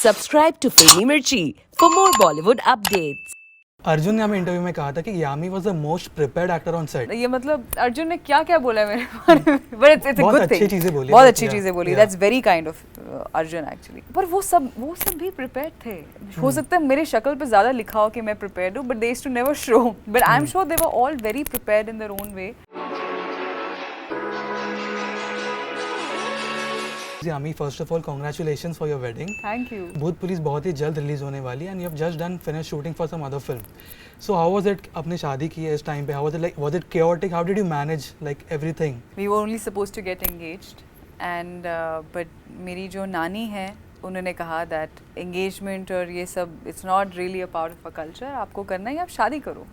Subscribe to Filmy Mirchi for more Bollywood updates. Arjun ने हमें interview में कहा था कि Yami was the most prepared actor on set. ये मतलब अर्जुन ने क्या क्या बोला है मेरे बारे में, but it's a good thing. अच्छी चीजें बोली, बहुत अच्छी चीजें बोली, that's very kind of Arjun actually. पर वो सब भी प्रिपेयर्ड थे। हो सकता है मेरे शक्ल पे ज्यादा लिखा हो कि मैं प्रिपेयर्ड हूँ, but they used to never show, but I am sure they were all very prepared in their own way. Yami, first of all congratulations for your wedding. Thank you. Bhoot Police बहुत ही जल्द रिलीज होने वाली है and you have just done finish shooting for some other film. So how was it? अपने शादी की है इस टाइम पे, how was it like? Was it chaotic? How did you manage like everything? We were only supposed to get engaged and but मेरी जो नानी है उन्होंने कहा दैट एंगेजमेंट और ये सब it's not really a part of a culture. आपको करना है आप शादी करो,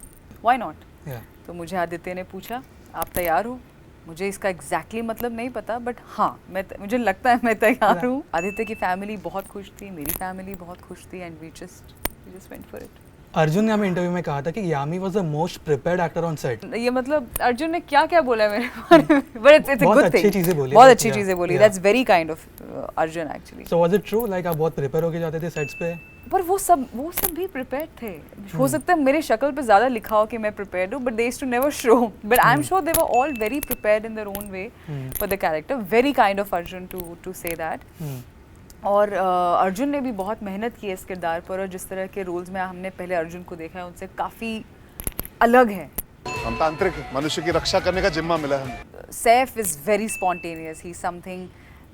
व्हाई नॉट। तो मुझे आदित्य ने पूछा आप तैयार हो? मुझे इसका एग्जैक्टली मतलब नहीं पता, बट हाँ मुझे लगता है मैं तैयार हूँ। आदित्य की फैमिली बहुत खुश थी, मेरी फैमिली बहुत खुश थी and we just went for it. Arjun ने हमें इंटरव्यू में कहा था कि Yami was the most prepared actor on set. ये मतलब अर्जुन ने क्या क्या बोला है मेरे बारे में, but it's a good thing. अच्छी चीजें बोली, बहुत अच्छी चीजें बोली, that's very kind of Arjun actually. So was it true like आप बहुत प्रिपेयर होके जाते थे सेट्स पे? पर वो सब भी प्रिपेयर्ड थे। हो सकता है मेरे शक्ल पे ज्यादा लिखा हो कि मैं प्रिपेयर्ड हूँ, but they used to never show, but I am sure they were all very prepared in their own way for the character. Very kind of Arjun to say that. और अर्जुन ने भी बहुत मेहनत की है इस किरदार पर, और जिस तरह के रोल्स में हमने पहले अर्जुन को देखा है उनसे काफ़ी अलग है। हम तांत्रिक मनुष्य की रक्षा करने का जिम्मा मिला है। Saif is very spontaneous, he something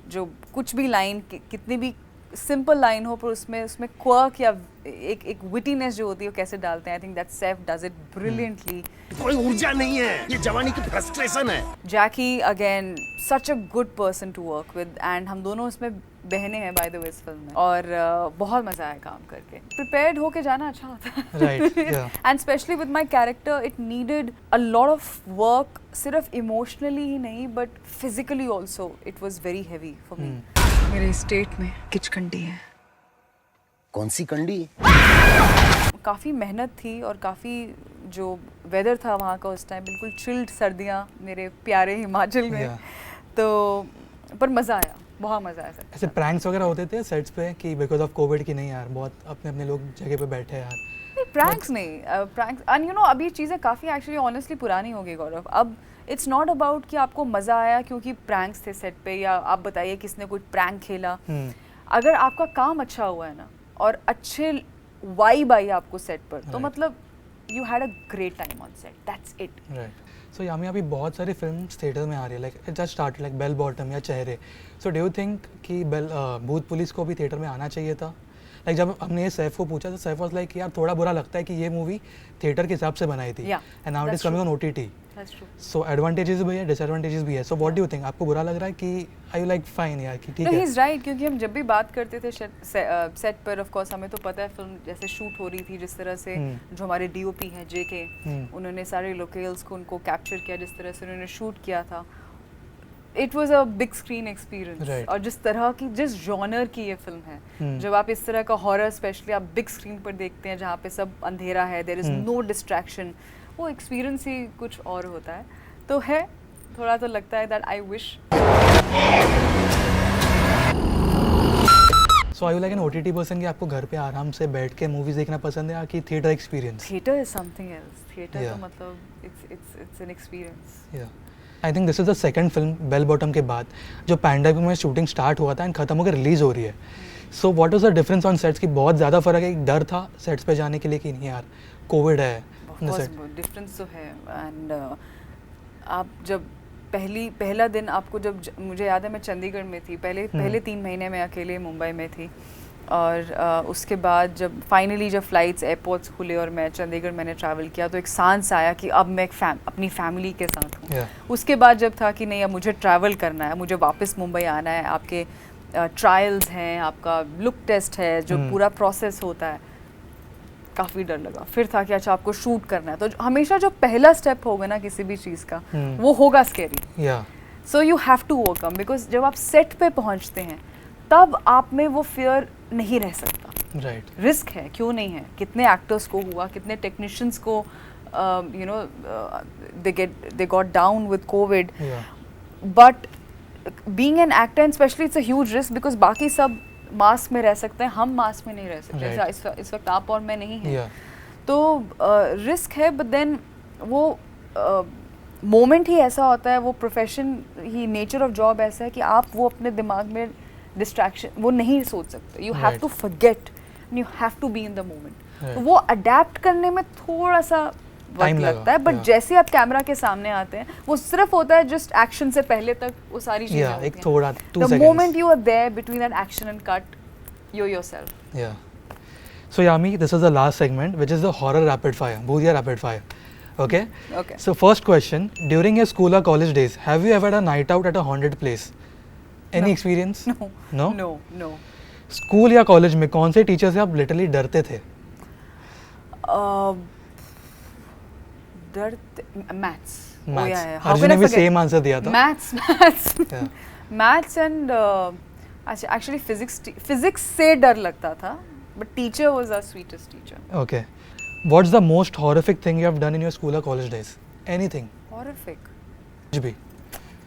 जो कुछ भी लाइन कितनी भी सिंपल लाइन हो पर उसमें क्वर्क या एक विटीनेस जो होती है वो कैसे डालते हैं। I think that Saif does it brilliantly. कोई ऊर्जा नहीं है, ये जवानी की फ्रस्ट्रेशन है। Jackie again such a good person to work with, and हम दोनों इसमें बहनें हैं बाय द वे इस फिल्म में, और बहुत मजा आया काम करके। प्रिपेयर्ड होके जाना अच्छा होता है, right, and specially with my character it needed a lot of work, सिर्फ इमोशनली ही नहीं but physically also it was very heavy for me. मेरे स्टेट में किचकंडी है। कौन सी कंडी? काफ़ी मेहनत थी और काफ़ी जो वेदर था वहाँ का उस टाइम, बिल्कुल चिल्ड सर्दियाँ मेरे प्यारे हिमाचल में। तो पर मज़ा आया, बहुत मज़ा आया सर। ऐसे प्रैंक्स वगैरह होते थे सेट्स पे कि बिकॉज ऑफ कोविड की नहीं यार, बहुत अपने लोग जगह पे बैठे यार? नहीं, प्रैंक्स नहीं, प्रैंक्स एंड यू नो अब ये चीज़ें काफ़ी एक्चुअली ऑनेस्टली पुरानी हो गई गौरव। अब इट्स नॉट अबाउट कि आपको मज़ा आया क्योंकि प्रैंक्स थे सेट पे, या आप बताइए किसने कोई प्रैंक खेला। अगर आपका काम अच्छा हुआ है ना और अच्छे वाइब आई आपको सेट पर, तो मतलब you had a great time on set, that's it. Right. So Yami, अभी बहुत सारी फिल्म थिएटर में आ रही है, like it just started like Bell Bottom या Chehre. So do you think कि भूत पुलिस को भी थिएटर में आना चाहिए था? लाइक जब हमने ये सैफ को पूछा तो सैफ वाज लाइक यार थोड़ा बुरा लगता है कि ये मूवी थिएटर के हिसाब से बनाई थी and now it is coming on OTT. So advantages भी है, डिसएडवांटेजेस भी है। So what do you think? आपको बुरा लग रहा है कि आर यू लाइक फाइन यार कि ठीक है? ही इज राइट, क्योंकि हम जब भी बात करते थे सेट पर, ऑफ कोर्स हमें तो पता है फिल्म जैसे शूट हो रही थी, जिस तरह से जो हमारे डीओपी हैं जेके, उन्होंने सारे लोकेल्स को उनको कैप्चर किया, जिस तरह से उन्होंने शूट किया था, it was a big screen experience. और जिस जॉनर की ये फिल्म है, जब आप इस तरह का हॉरर स्पेशली आप बिग स्क्रीन पर देखते हैं जहाँ पे सब अंधेरा है, देयर इज नो डिस्ट्रैक्शन, वो एक्सपीरियंस ही कुछ और होता है। तो है थोड़ा तो लगता है that I wish. So are you like an OTT person कि आपको घर पे आराम से बैठ के मूवीज देखना पसंद है कि theatre experience? Theatre is something else. Theatre तो मतलब it's an experience. I think this is the second film Bell Bottom के बाद जो पैंडेमिक में शूटिंग स्टार्ट हुआ था एंड खत्म होकर रिलीज हो रही है। So what was the difference on sets? की बहुत ज़्यादा फर्क है? एक डर था सेट्स पे जाने के लिए कि नहीं यार कोविड है? डिफरेंस तो है। एंड आप जब पहला दिन आपको मुझे याद है मैं चंडीगढ़ में थी, पहले 3 महीने में अकेले मुंबई में थी, और उसके बाद जब फाइनली फ़्लाइट्स एयरपोर्ट्स खुले और मैं चंडीगढ़ मैंने ट्रैवल किया तो एक सांस आया कि अब मैं अपनी फैमिली के साथ हूँ। उसके बाद जब था कि नहीं अब मुझे ट्रैवल करना है, मुझे वापस मुंबई आना है, आपके ट्रायल्स हैं, आपका लुक टेस्ट है, जो पूरा प्रोसेस होता है, काफ़ी डर लगा। फिर था कि अच्छा आपको शूट करना है, तो हमेशा जो पहला स्टेप होगा ना किसी भी चीज़ का वो होगा scary. So you have to overcome, because जब आप सेट पे पहुँचते हैं तब आप में वो फियर नहीं रह सकता। राइट, रिस्क है, क्यों नहीं है। कितने एक्टर्स को हुआ, कितने टेक्नीशियंस को you know they got down with Covid, but being an actor and specially it's a huge risk because बाकी सब मास्क में रह सकते हैं, हम मास्क में नहीं रह सकते। Right. इस वक्त आप और मैं नहीं हैं। Yeah. तो रिस्क है, बट देन वो मोमेंट ही ऐसा होता है, वो profession he, nature of job ऐसा है कि आप वो अपने दिमाग में डिस्ट्रैक्शन वो नहीं सोच सकते। You have Right. To forget, you have to be in the moment. Right. तो वो अडेप्ट करने में थोड़ा सा वक्त Time लगता है, लगा, बट yeah. जैसे आप कैमरा के सामने आते हैं, वो सिर्फ होता है जस्ट एक्शन से पहले तक वो सारी चीजें Yeah, होती एक हैं। थोड़ा 2 The seconds. moment you are there between that action and cut, you're yourself. Yeah. So Yami, this is the last segment, which is the horror rapid fire, Bhutia rapid fire. Okay. Okay. So first question: during your school or college days, have you ever had a night out at a haunted place? Any No. experience? No. No? No. No. School या college में कौन से teacher से आप literally डरते थे? Maths. Oh, Maths. yeah, yeah. How Arjun can ने I भी forget? सेम आंसर दिया था. Maths. Yeah. Maths and actually physics से डर लगता था, but teacher was our sweetest teacher. Okay. What's the most horrific thing you have done in your school or college days? Anything? Horrific. कुछ भी.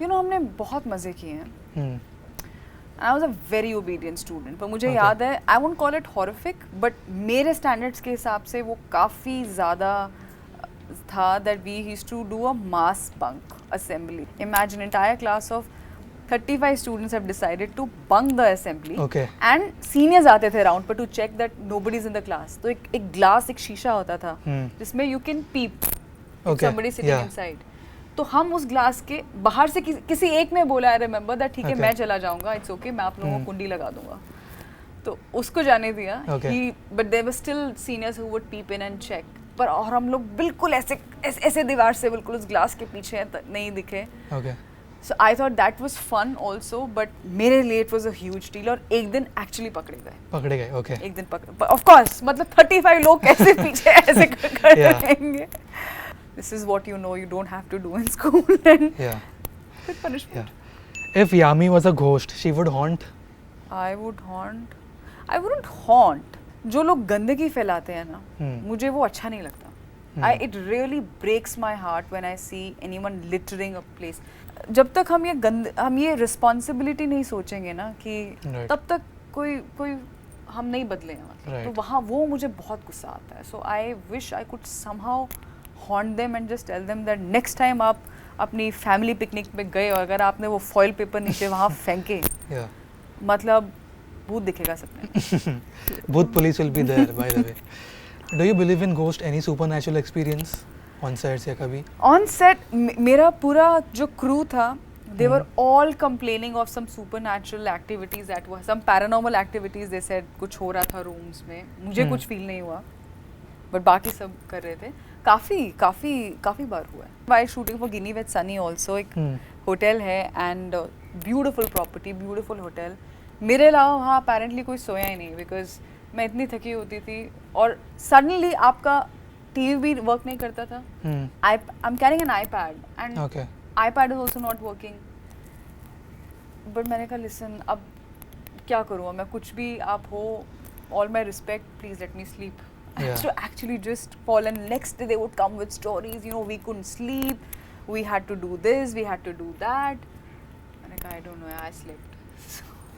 You know, हमने बहुत मजे किए हैं. Hmm. And I was a very obedient student. पर मुझे Okay. याद है, I won't call it horrific, but मेरे standards के हिसाब से वो काफ़ी ज़्यादा था that we used to do a mass bunk assembly. Imagine entire class of 35 students have decided to bunk the assembly. Okay. And seniors आते थे round पर to check that nobody is in the class. तो एक glass, एक शीशा होता था जिसमें you can peep if Okay. somebody sitting Yeah. inside. तो हम उस ग्लास के बाहर से किसी एक ने बोला, आई रिमेम्बर दैट, ठीक है Okay. मैं चला जाऊंगा, इट्स ओके, मैं आप लोगों को कुंडी लगा दूंगा। तो उसको जाने दिया। Okay. But there were still seniors who would peep in and check. पर और हम लोग बिल्कुल ऐसे दीवार से बिल्कुल उस ग्लास के पीछे नहीं दिखे। Okay. So I thought that was fun also, but मेरे लिए it was a huge deal. और एक दिन एक्चुअली पकड़े गए। पकड़े गए. Okay. एक दिन पकड़े, ऑफ कोर्स, मतलब 35 लोग कैसे पीछे ऐसे कर Yeah. रहेंगे। This is what you know you don't have to do in school and Yeah. with punishment. Yeah. If Yami was a ghost, she would haunt. I wouldn't haunt. जो लोग गंदगी फैलाते हैं ना, मुझे वो अच्छा नहीं लगता। It really breaks my heart when I see anyone littering a place. जब तक हम ये responsibility नहीं सोचेंगे ना कि Right. तब तक कोई हम नहीं बदलेंगे, मतलब। Right. तो वहाँ वो मुझे बहुत गुस्सा आता है। So I wish I could somehow haunt them and just tell them that next time आप अपनी फैमिली पिकनिक में गए और अगर आपने वो फॉइल पेपर नीचे वहाँ फेंके, Yeah. मतलब भूत दिखेगा सपने। Both police will be there, by the way. Do you believe in ghost? Any supernatural experience on sets या कभी? ऑन सेट मेरा पूरा जो क्रू था, they were all complaining of some supernatural activities that were some paranormal activities. They said कुछ हो रहा था रूम्स में, मुझे कुछ फील नहीं हुआ, बट बाकी सब कर रहे थे। काफ़ी बार हुआ है। While shooting for Guinea with Sunny also, एक होटल है and beautiful property, beautiful hotel. मेरे अलावा वहाँ अपेरेंटली कोई सोया ही नहीं, बिकॉज मैं इतनी थकी होती थी और सडनली आपका टीवी भी वर्क नहीं करता था। I am carrying an iPad and Okay. iPad is also not working. But मैंने कहा लिसन, अब क्या करूँ मैं, कुछ भी आप हो, all my respect, please let me sleep. Yeah. So actually just fall, and next day they would come with stories, you know, we couldn't sleep, we had to do this, we had to do that. And I don't know, I slept.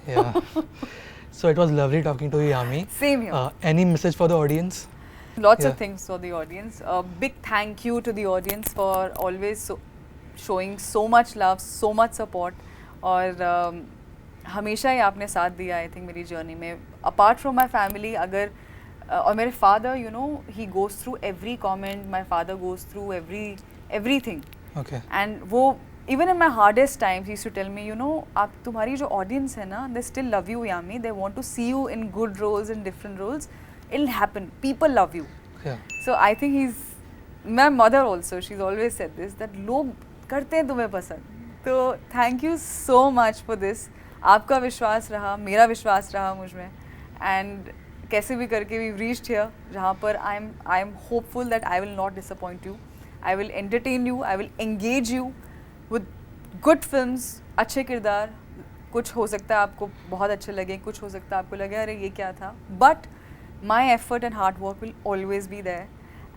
Yeah. So it was lovely talking to you, Yami. Same here. Any message for the audience? Lots Yeah. of things for the audience. A big thank you to the audience for always showing so much love, so much support. और हमेशा ही आपने साथ दिया, I think, मेरी journey में। Apart from my family, अगर और मेरे father, you know, he goes through every comment, my father goes through everything. Okay. And वो even in my hardest times he used to tell me, you know, आप तुम्हारी जो audience है ना, they still love you Yami, they want to see you in good roles, in different roles, it will happen, people love you. Yeah. So I think he is, my mother also, she is always said this, that लोग करते हैं तुम्हें पसंद। तो thank you so much for this. आपका विश्वास रहा, मेरा विश्वास रहा मुझ में, एंड कैसे भी करके वी रीच्ड हियर, जहाँ पर I am hopeful that I will not disappoint you, I will entertain you, I will engage you with good films, अच्छे किरदार। कुछ हो सकता है आपको बहुत अच्छे लगे, कुछ हो सकता है आपको लगे अरे ये क्या था, but my effort and hard work will always be there.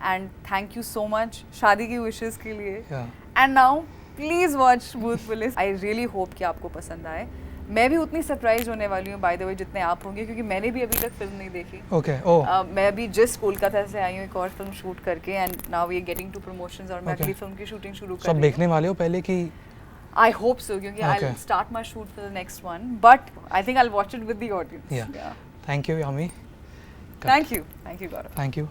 And thank you so much शादी की विशेज़ के लिए। Yeah. And now please watch Bhoot police. I really hope कि आपको पसंद आए। मैं भी उतनी सरप्राइज होने वाली हूँ बाय द वे जितने आप होंगे, क्योंकि मैंने भी अभी तक फिल्म नहीं देखी। ओके ओह मैं अभी जस्ट कोलकाता से आई हूँ एक और फिल्म शूट करके, and now we are getting to promotions, और मैं Okay. अगली फिल्म की शूटिंग शुरू कर सब रही देखने वाले हो पहले कि आई होप सो, क्योंकि I Okay. Will start my shoot for the next one, but I think I will watch it with the audience. या thank you Yami thank you Gaurav. Thank you